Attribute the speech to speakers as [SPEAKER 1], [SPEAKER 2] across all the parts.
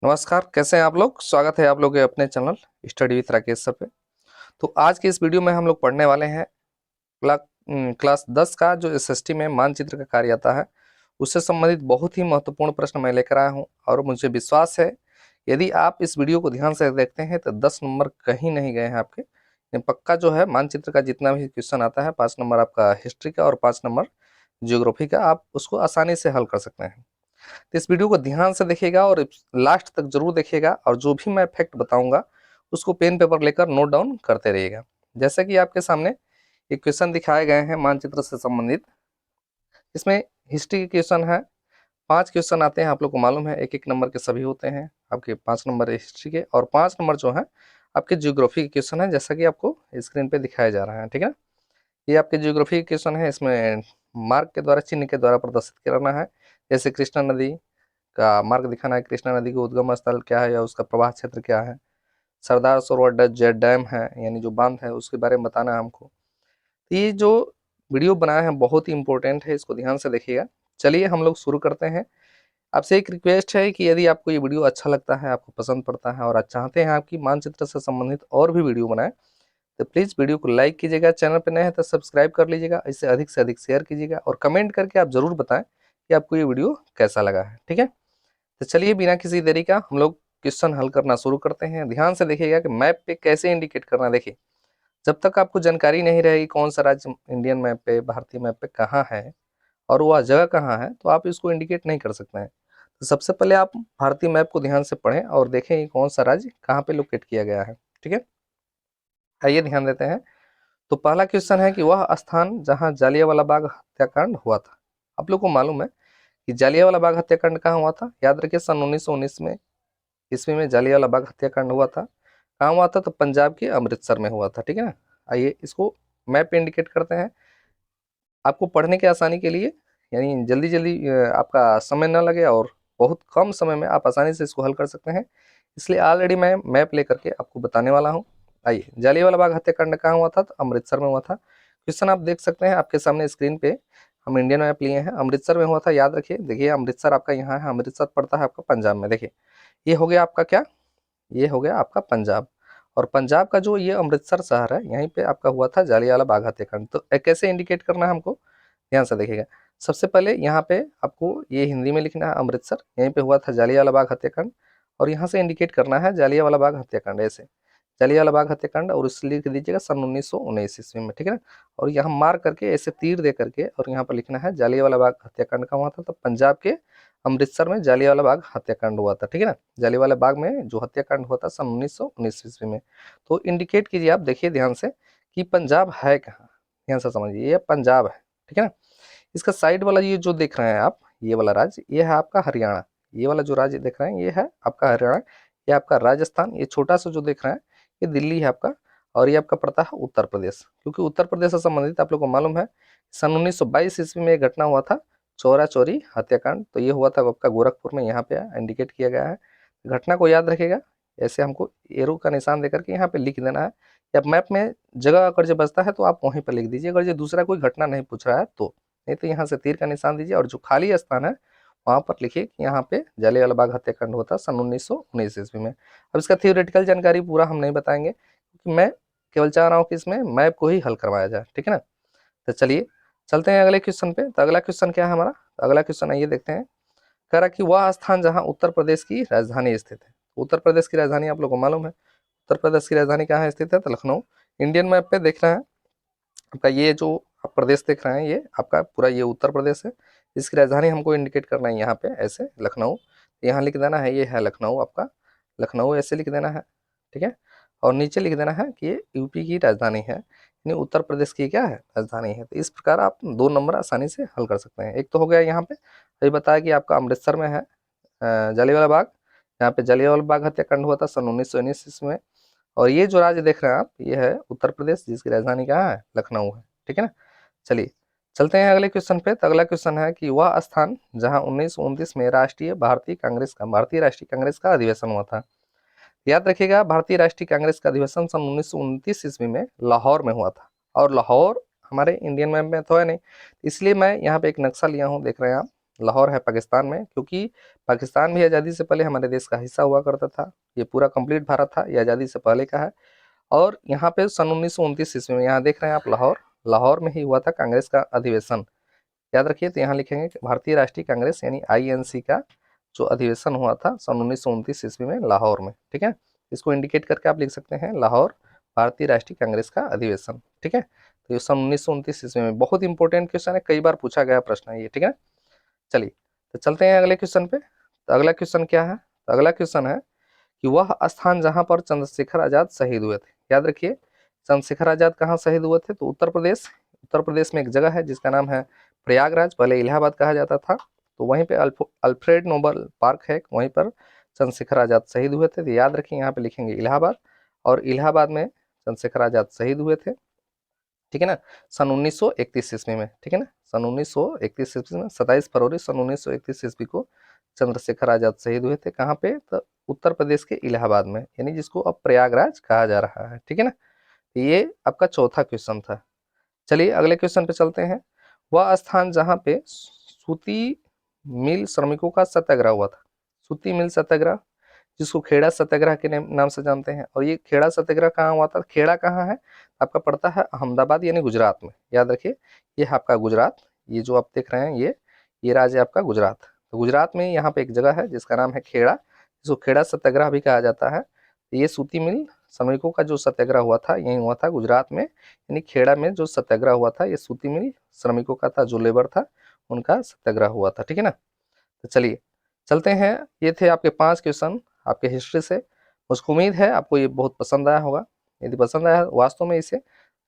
[SPEAKER 1] नमस्कार, कैसे हैं आप लोग? स्वागत है आप लोग के अपने channel study with Rakesh sir पे। तो आज के इस वीडियो में हम लोग पढ़ने वाले हैं क्लास 10 का जो एसएसटी में मानचित्र का कार्य आता है, उससे संबंधित बहुत ही महत्वपूर्ण प्रश्न मैं लेकर आया हूं। और मुझे विश्वास है, यदि आप इस वीडियो को ध्यान से देखते हैं तो 10 नंबर कहीं नहीं गए हैं आपके। ये पक्का जो है मानचित्र का जितना भी क्वेश्चन आता है, 5 नंबर आपका हिस्ट्री का और 5 नंबर ज्योग्राफी का, आप उसको आसानी से हल कर सकते हैं। तो इस वीडियो को ध्यान से देखिएगा और लास्ट तक जरूर देखिएगा, और जो भी मैं फैक्ट बताऊंगा उसको पेन पेपर लेकर नोट डाउन करते रहिएगा। जैसे कि आपके सामने एक क्वेश्चन दिखाए गए हैं मानचित्र से संबंधित। इसमें हिस्ट्री के क्वेश्चन है, 5 क्वेश्चन आते हैं, आप लोग को मालूम है, एक एक नंबर के सभी होते हैं। आपके 5 नंबर हिस्ट्री के और 5 नंबर जो है आपके ज्योग्राफी के क्वेश्चन है, जैसा कि आपको स्क्रीन पे दिखाया जा रहा है। ठीक है, ये आपके ज्योग्राफी के क्वेश्चन है। इसमें मार्क के द्वारा, चिन्ह के द्वारा प्रदर्शित करना है। जैसे कृष्णा नदी का मार्ग दिखाना है, कृष्णा नदी का उद्गम स्थल क्या है या उसका प्रवाह क्षेत्र क्या है। सरदार सरोवर डैम है, यानी जो बांध है, उसके बारे में बताना है हमको। तो ये जो वीडियो बनाया है बहुत ही इंपॉर्टेंट है, इसको ध्यान से देखिएगा। चलिए हम लोग शुरू करते हैं। आपसे एक रिक्वेस्ट है कि यदि आपको ये वीडियो अच्छा लगता है, आपको पसंद पड़ता है और आप चाहते हैं आपकी मानचित्र से संबंधित और भी वीडियो बनाए, तो प्लीज़ वीडियो को लाइक कीजिएगा। चैनल पर नए हैं तो सब्सक्राइब कर लीजिएगा। इसे अधिक से अधिक शेयर कीजिएगा और कमेंट करके आप जरूर बताएं कि आपको ये वीडियो कैसा लगा है। ठीक है, तो चलिए बिना किसी देरी का हम लोग क्वेश्चन हल करना शुरू करते हैं। ध्यान से देखिएगा कि मैप पे कैसे इंडिकेट करना है। देखिए, जब तक आपको जानकारी नहीं रहेगी कौन सा राज्य इंडियन मैप पे, भारतीय मैप पे कहाँ है और वह जगह कहाँ है, तो आप इसको इंडिकेट नहीं कर सकते हैं। तो सबसे पहले आप भारतीय मैप को ध्यान से पढ़ें और देखें कि कौन सा राज्य कहाँ पे लोकेट किया गया है। ठीक है, आइए ध्यान देते हैं। तो पहला क्वेश्चन है कि वह स्थान जहाँ जालियांवाला बाग हत्याकांड हुआ था। आप लोग को मालूम है कि जालियांवाला बाग हत्याकांड कहाँ हुआ था? याद रखिए, सन 1919 में ईस्वी में जालियांवाला बाग हत्याकांड हुआ था। कहाँ हुआ था? तो पंजाब के अमृतसर में हुआ था। ठीक है ना, आइए इसको मैप पे इंडिकेट करते हैं आपको पढ़ने के आसानी के लिए, यानी जल्दी जल्दी आपका समय न लगे और बहुत कम समय में आप आसानी से इसको हल कर सकते हैं। इसलिए ऑलरेडी मैं मैप लेकर के आपको बताने वाला हूँ। आइए, जालियांवाला बाग हत्याकांड कहाँ हुआ था? तो अमृतसर में हुआ था। क्वेश्चन आप देख सकते हैं आपके सामने स्क्रीन पे, हम इंडियन मैप लिए हैं, अमृतसर में हुआ था। याद रखिए, देखिए अमृतसर आपका यहाँ है, अमृतसर पड़ता है आपका पंजाब में। देखिए, ये हो गया आपका क्या, ये हो गया आपका पंजाब। और पंजाब का जो ये अमृतसर शहर है, यहीं पे आपका हुआ था जालियांवाला बाग हत्याकांड। तो कैसे इंडिकेट करना है हमको, ध्यान से देखिएगा। सबसे पहले यहाँ पे आपको ये हिंदी में लिखना है अमृतसर, यहीं पे हुआ था जालियांवाला बाग हत्याकांड, और यहाँ से इंडिकेट करना है जालियांवाला बाग हत्याकांड, ऐसे जालियांवाला बाग हत्याकांड, और उससे लिख दीजिएगा सन 1919 ईस्वी में। ठीक है ना, और यहाँ मार्क करके ऐसे तीर दे करके और यहाँ पर लिखना है जालियांवाला बाग हत्याकांड का हुआ था। तो पंजाब के अमृतसर में जालियांवाला बाग हत्याकांड हुआ था। ठीक है ना, जालियांवाला बाग में जो हत्याकांड हुआ था सन 1919 ईस्वी में। तो इंडिकेट कीजिए आप, देखिए ध्यान से कि पंजाब है कहाँ, ध्यान से समझिए, ये पंजाब है। ठीक है ना, इसका साइड वाला ये जो देख रहे हैं आप, ये वाला राज्य, ये है आपका हरियाणा। ये वाला जो राज्य देख रहे हैं ये है आपका हरियाणा, ये आपका राजस्थान, ये छोटा सा जो देख रहे हैं ये दिल्ली है आपका, और ये आपका पड़ता है उत्तर प्रदेश। क्योंकि उत्तर प्रदेश से संबंधित आप लोग को मालूम है, सन 1922 ईस्वी में एक घटना हुआ था, चौरा चौरी हत्याकांड। तो ये हुआ था आपका गोरखपुर में, यहाँ पे इंडिकेट किया गया है। घटना को याद रखेगा, ऐसे हमको एरो का निशान देकर के यहाँ पे लिख देना है, या मैप में जगह अगर जो बचता है तो आप वहीं पर लिख दीजिए, अगर जो दूसरा कोई घटना नहीं पूछ रहा है तो। नहीं तो यहाँ से तीर का निशान दीजिए और जो खाली स्थान है वहाँ पर लिखिए कि यहाँ पे जालियांवाला बाग हत्याकांड हुआ था सन 1919 ईस्वी में। अब इसका थियोरेटिकल जानकारी पूरा हम नहीं बताएंगे, क्योंकि मैं केवल चाह रहा हूँ कि इसमें मैप को ही हल करवाया जाए। ठीक है ना, तो चलिए चलते हैं अगले क्वेश्चन पे। तो अगला क्वेश्चन क्या है हमारा? तो अगला क्वेश्चन आइए देखते हैं। कह रहा कि वह स्थान जहाँ उत्तर प्रदेश की राजधानी स्थित है। उत्तर प्रदेश की राजधानी आप लोग को मालूम है, उत्तर प्रदेश की राजधानी कहाँ है स्थित है? तो लखनऊ। इंडियन मैप पे देख रहे हैं आपका ये जो आप प्रदेश देख रहे हैं, ये आपका पूरा ये उत्तर प्रदेश है। इसकी राजधानी हमको इंडिकेट करना है यहाँ पे, ऐसे लखनऊ। यहाँ लिख देना है, ये है लखनऊ आपका, लखनऊ ऐसे लिख देना है। ठीक है, और नीचे लिख देना है कि ये यूपी की राजधानी है, यानी उत्तर प्रदेश की क्या है, राजधानी है। तो इस प्रकार आप 2 नंबर आसानी से हल कर सकते हैं। एक तो हो गया यहाँ पे, अभी बताया कि आपका अमृतसर में है जालियांवाला बाग, यहाँ पे जालियांवाला बाग हत्याकांड हुआ था सन 1919 ईस्वी में। और ये जो राज्य देख रहे हैं आप, ये है उत्तर प्रदेश, जिसकी राजधानी कहाँ है, लखनऊ है। ठीक है ना, चलिए चलते हैं अगले क्वेश्चन पे। तो अगला क्वेश्चन है कि वह स्थान जहां 1929 में भारतीय राष्ट्रीय कांग्रेस का अधिवेशन हुआ था। याद रखिएगा, भारतीय राष्ट्रीय कांग्रेस का अधिवेशन सन 1929 ईस्वी में लाहौर में हुआ था। और लाहौर हमारे इंडियन मैप में तो है नहीं, इसलिए मैं यहाँ पे एक नक्शा लिया हूँ, देख रहे हैं आप, लाहौर है पाकिस्तान में, क्योंकि पाकिस्तान भी आज़ादी से पहले हमारे देश का हिस्सा हुआ करता था। ये पूरा कंप्लीट भारत था, ये आज़ादी से पहले का है। और यहाँ पे सन 1929 ईस्वी में, यहाँ देख रहे हैं आप लाहौर में ही हुआ था कांग्रेस का अधिवेशन। याद रखिए, तो यहाँ लिखेंगे भारतीय राष्ट्रीय कांग्रेस यानी INC का जो अधिवेशन हुआ था सन 1929 ईस्वी में लाहौर में। ठीक है, इसको इंडिकेट करके आप लिख सकते हैं लाहौर भारतीय राष्ट्रीय कांग्रेस का अधिवेशन। ठीक है, तो ये सन 1929 ईस्वी में बहुत इंपॉर्टेंट क्वेश्चन है, कई बार पूछा गया प्रश्न है ये। ठीक है, चलिए तो चलते हैं अगले क्वेश्चन पे। तो अगला क्वेश्चन क्या है? तो अगला क्वेश्चन है कि वह स्थान जहां पर चंद्रशेखर आजाद शहीद हुए थे। याद रखिए, चंद्रशेखर आजाद कहाँ शहीद हुए थे? तो उत्तर प्रदेश में एक जगह है जिसका नाम है प्रयागराज, पहले इलाहाबाद कहा जाता था। तो वहीं पे अल्फ्रेड नोबल पार्क है, वहीं पर चंद्रशेखर आजाद शहीद हुए थे। तो याद रखिए, यहाँ पे लिखेंगे इलाहाबाद, और इलाहाबाद में चंद्रशेखर आजाद शहीद हुए थे। ठीक है ना, सन 1931 ईस्वी में। ठीक है ना, सन 1931 ईस्वी में 27 फरवरी सन 1931 ईस्वी को चंद्रशेखर आजाद शहीद हुए थे। कहाँ पे? तो उत्तर प्रदेश के इलाहाबाद में, यानी जिसको अब प्रयागराज कहा जा रहा है। ठीक है ना, ये आपका चौथा क्वेश्चन था। चलिए अगले क्वेश्चन पे चलते हैं। वह स्थान जहाँ पे सूती मिल श्रमिकों का सत्याग्रह हुआ था, सूती मिल सत्याग्रह, जिसको खेड़ा सत्याग्रह के नाम से जानते हैं। और ये खेड़ा सत्याग्रह कहाँ हुआ था? खेड़ा कहाँ है? आपका पड़ता है अहमदाबाद यानी गुजरात में। याद रखिए, ये है आपका गुजरात, ये जो आप देख रहे हैं ये राज्य है आपका गुजरात। तो गुजरात में यहाँ पे एक जगह है जिसका नाम है खेड़ा, जिसको खेड़ा सत्याग्रह भी कहा जाता है। ये सूती मिल श्रमिकों का जो सत्याग्रह हुआ था यही हुआ था गुजरात में, यानी खेड़ा में जो सत्याग्रह हुआ था ये सूती मिल श्रमिकों का था, जो लेबर था उनका सत्याग्रह हुआ था। ठीक है ना, तो चलिए चलते हैं। ये थे आपके 5 क्वेश्चन आपके हिस्ट्री से। मुझको उम्मीद है आपको ये बहुत पसंद आया होगा। यदि पसंद आया वास्तव में इसे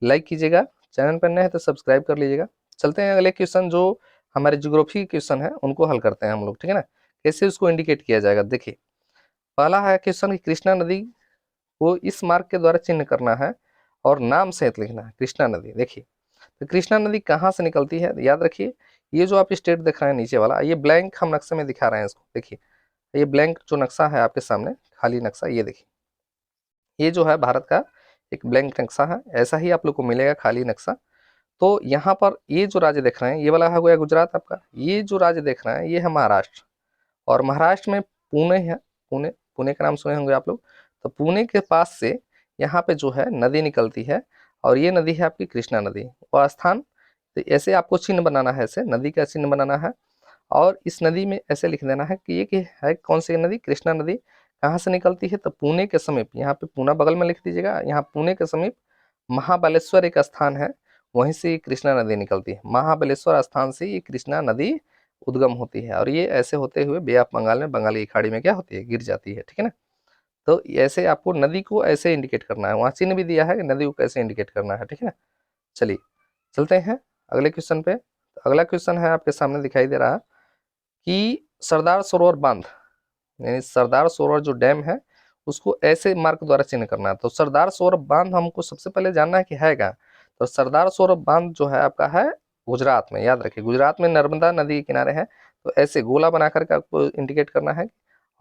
[SPEAKER 1] लाइक कीजिएगा, चैनल पर नए हैं तो सब्सक्राइब कर लीजिएगा। चलते हैं अगले क्वेश्चन, जो हमारे ज्योग्राफी क्वेश्चन है उनको हल करते हैं हम लोग। ठीक है ना, कैसे उसको इंडिकेट किया जाएगा। देखिए, पहला है क्वेश्चन कि कृष्णा नदी को इस मार्ग के द्वारा चिन्ह करना है और नाम सहित लिखना है। कृष्णा नदी, देखिए तो कृष्णा नदी कहाँ से निकलती है? याद रखिए, ये जो आप स्टेट देख रहे हैं नीचे वाला, ये ब्लैंक हम नक्शे में दिखा रहे हैं इसको। देखिए, ये ब्लैंक जो नक्शा है आपके सामने, खाली नक्शा, ये देखिए, ये जो है भारत का एक ब्लैंक नक्शा है। ऐसा ही आप लोग को मिलेगा खाली नक्शा। तो यहाँ पर ये जो राज्य देख रहे हैं, ये वाला है गया गुजरात आपका। ये जो राज्य देख रहे हैं ये है महाराष्ट्र, और महाराष्ट्र में पुणे है। पुणे, पुणे का नाम सुने होंगे आप लोग। तो पुणे के पास से यहाँ पे जो है नदी निकलती है, और ये नदी है आपकी कृष्णा नदी। और स्थान, तो ऐसे आपको चिन्ह बनाना है, ऐसे नदी का चिन्ह बनाना है, और इस नदी में ऐसे लिख देना है कि ये कि है कौन सी नदी? कृष्णा नदी। कहाँ से निकलती है? तो पुणे के समीप, यहाँ पे पूना बगल में लिख दीजिएगा, यहाँ पुणे के समीप महाबलेश्वर एक स्थान है, वहीं से ये कृष्णा नदी निकलती है। महाबलेश्वर स्थान से ये कृष्णा नदी उद्गम होती है, और ये ऐसे होते हुए बे ऑफ बंगाल में, बंगाल की खाड़ी में क्या होती है? गिर जाती है। ठीक है ना, तो ऐसे आपको नदी को ऐसे इंडिकेट करना है, वहाँ चिन्ह भी दिया है कि नदी को कैसे इंडिकेट करना है। ठीक है ना, चलिए चलते हैं अगले क्वेश्चन पे। तो अगला क्वेश्चन है आपके सामने दिखाई दे रहा है कि सरदार सरोवर बांध, यानी सरदार सरोवर जो डैम है उसको ऐसे मार्क द्वारा चिन्ह करना है। तो सरदार सरोवर बांध हमको सबसे पहले जानना है कि है क्या। तो सरदार सरोवर बांध जो है आपका है गुजरात में। याद रखिए, गुजरात में नर्मदा नदी के किनारे है। तो ऐसे गोला बना करके आपको इंडिकेट करना है,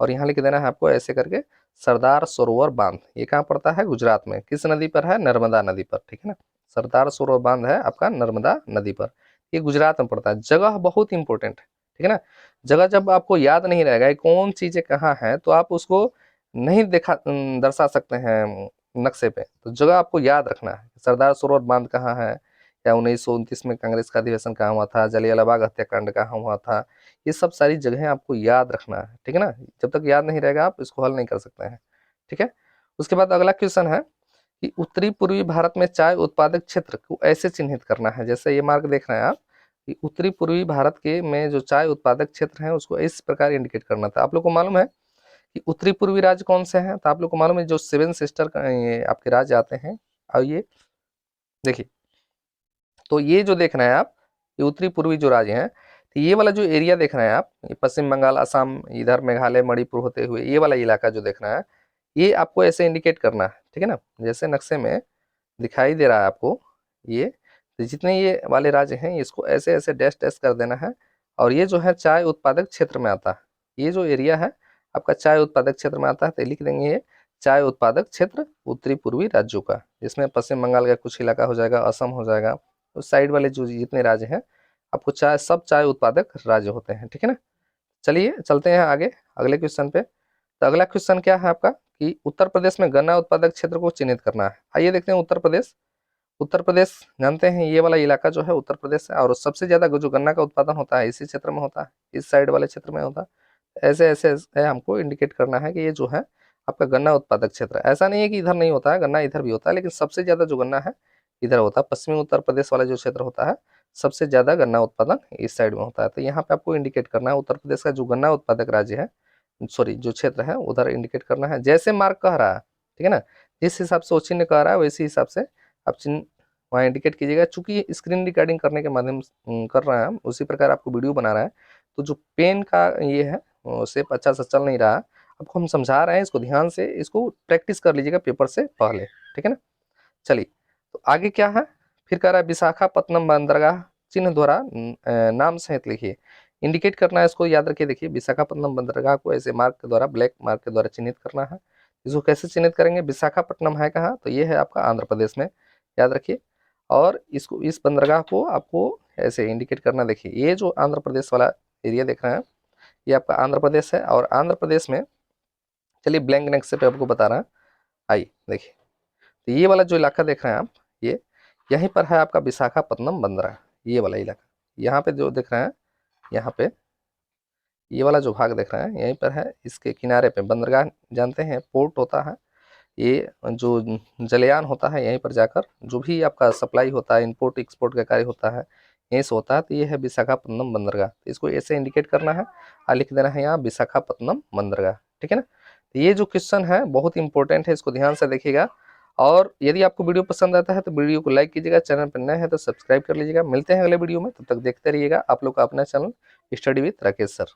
[SPEAKER 1] और यहाँ लिख देना है आपको ऐसे करके सरदार सरोवर बांध। ये कहाँ पड़ता है? गुजरात में। किस नदी पर है? नर्मदा नदी पर। ठीक है ना, सरदार सरोवर बांध है आपका नर्मदा नदी पर, ये गुजरात में पड़ता है। जगह बहुत इंपॉर्टेंट है। ठीक है ना, जगह जब आपको याद नहीं रहेगा कौन चीजें कहाँ हैं, तो आप उसको नहीं दर्शा सकते हैं नक्शे पे। तो जगह आपको याद रखना है, सरदार सरोवर बांध कहाँ है, या 1929 में कांग्रेस का अधिवेशन कहाँ हुआ था, जलियांवाला बाग हत्याकांड कहाँ हुआ था, ये सब सारी जगहें आपको याद रखना है। ठीक है ना, जब तक याद नहीं रहेगा आप इसको हल नहीं कर सकते हैं। ठीक है, उसके बाद अगला क्वेश्चन है कि उत्तरी पूर्वी भारत में चाय उत्पादक क्षेत्र को ऐसे चिन्हित करना है। जैसे ये मार्क देख रहे हैं आप कि उत्तरी पूर्वी भारत के में जो चाय उत्पादक क्षेत्र हैं उसको इस प्रकार इंडिकेट करना था। आप लोग को मालूम है कि उत्तरी पूर्वी राज्य कौन से हैं? तो आप लोग को मालूम है जो 7 सिस्टर ये आपके राज्य आते हैं। और ये देखिए, तो ये जो देख रहे हैं आप, ये उत्तरी पूर्वी जो राज्य हैं, तो ये वाला जो एरिया देख रहे हैं आप, ये पश्चिम बंगाल, असम, इधर मेघालय, मणिपुर होते हुए ये वाला इलाका जो देख रहे हैं, ये आपको ऐसे इंडिकेट करना है। ठीक है ना, जैसे नक्शे में दिखाई दे रहा है आपको ये, तो जितने ये वाले राज्य हैं इसको ऐसे ऐसे डैश डैश कर देना है। और ये जो है चाय उत्पादक क्षेत्र में आता है, ये जो एरिया है आपका चाय उत्पादक क्षेत्र में आता है। तो लिख देंगे ये चाय उत्पादक क्षेत्र उत्तरी पूर्वी राज्यों का, जिसमें पश्चिम बंगाल का कुछ इलाका हो जाएगा, असम हो जाएगा, उस साइड वाले जो जितने राज्य हैं आपको चाय, सब चाय उत्पादक राज्य होते हैं। ठीक है ना, चलिए चलते हैं आगे अगले क्वेश्चन पे। तो अगला क्वेश्चन क्या है आपका कि उत्तर प्रदेश में गन्ना उत्पादक क्षेत्र को चिन्हित करना है। आइए देखते हैं उत्तर प्रदेश। उत्तर प्रदेश जानते हैं ये वाला इलाका जो है उत्तर प्रदेश है, और सबसे ज्यादा जो गन्ना का उत्पादन होता है इसी क्षेत्र में होता है, इस साइड वाले क्षेत्र में होता है। ऐसे ऐसे ऐसे हमको इंडिकेट करना है कि ये जो है आपका गन्ना उत्पादक क्षेत्र है। ऐसा नहीं है कि इधर नहीं होता है, गन्ना इधर भी होता है, लेकिन सबसे ज्यादा जो गन्ना है इधर होता है। पश्चिमी उत्तर प्रदेश वाला जो क्षेत्र होता है सबसे ज्यादा गन्ना उत्पादन इस साइड में होता है। तो यहाँ पे आपको इंडिकेट करना है उत्तर प्रदेश का जो गन्ना उत्पादक राज्य है, सॉरी जो क्षेत्र है उधर इंडिकेट करना है, जैसे मार्क कह रहा है, ठीक है ना। जिस हिसाब से वो चिन्ह कह रहा है वैसे हिसाब से आप चिन्ह वहाँ इंडिकेट कीजिएगा। चूंकि स्क्रीन रिकॉर्डिंग करने के माध्यम कर रहे हैं हम, उसी प्रकार आपको वीडियो बना रहा है, तो जो पेन का ये है शेप अच्छा से चल नहीं रहा। आपको हम समझा रहे हैं, इसको ध्यान से इसको प्रैक्टिस कर लीजिएगा पेपर से पहले, ठीक है ना। चलिए तो आगे क्या है, फिर कह रहा है विशाखापत्तनम बंदरगाह चिन्ह द्वारा नाम सहित लिखिए। इंडिकेट करना है, इसको याद रखिए। देखिए विशाखापत्तनम बंदरगाह को ऐसे मार्क के द्वारा, ब्लैक मार्क के द्वारा चिन्हित करना है। इसको कैसे चिन्हित करेंगे, विशाखापट्टनम है कहाँ, तो ये है आपका आंध्र प्रदेश में, याद रखिए। और इसको, इस बंदरगाह को आपको ऐसे इंडिकेट करना। देखिए ये जो आंध्र प्रदेश वाला एरिया देख रहे हैं ये आपका आंध्र प्रदेश है, और आंध्र प्रदेश में चलिए ब्लैंक नेक्स्ट पे आपको बता रहा है। आइए देखिए, तो ये वाला जो इलाका देख रहे हैं आप, ये यहीं पर है आपका विशाखापत्तनम बंदरगाह, ये वाला इलाका यहाँ पे जो देख रहे हैं, यहाँ पे ये वाला जो भाग देख रहे हैं यहीं पर है। इसके किनारे पे बंदरगाह, जानते हैं पोर्ट होता है, ये जो जलयान होता है यहीं पर जाकर जो भी आपका सप्लाई होता है, इंपोर्ट एक्सपोर्ट का कार्य होता है यहीं से होता है। तो ये है विशाखापत्तनम बंदरगाह, तो इसको ऐसे इंडिकेट करना है और लिख देना है यहाँ विशाखापत्तनम बंदरगाह, ठीक है ना। तो ये जो क्वेश्चन है बहुत इंपॉर्टेंट है, इसको ध्यान से देखिएगा। और यदि आपको वीडियो पसंद आता है तो वीडियो को लाइक कीजिएगा, चैनल पर नए हैं तो सब्सक्राइब कर लीजिएगा। मिलते हैं अगले वीडियो में, तब तक देखते रहिएगा आप लोग का अपना channel study with Rakesh sir.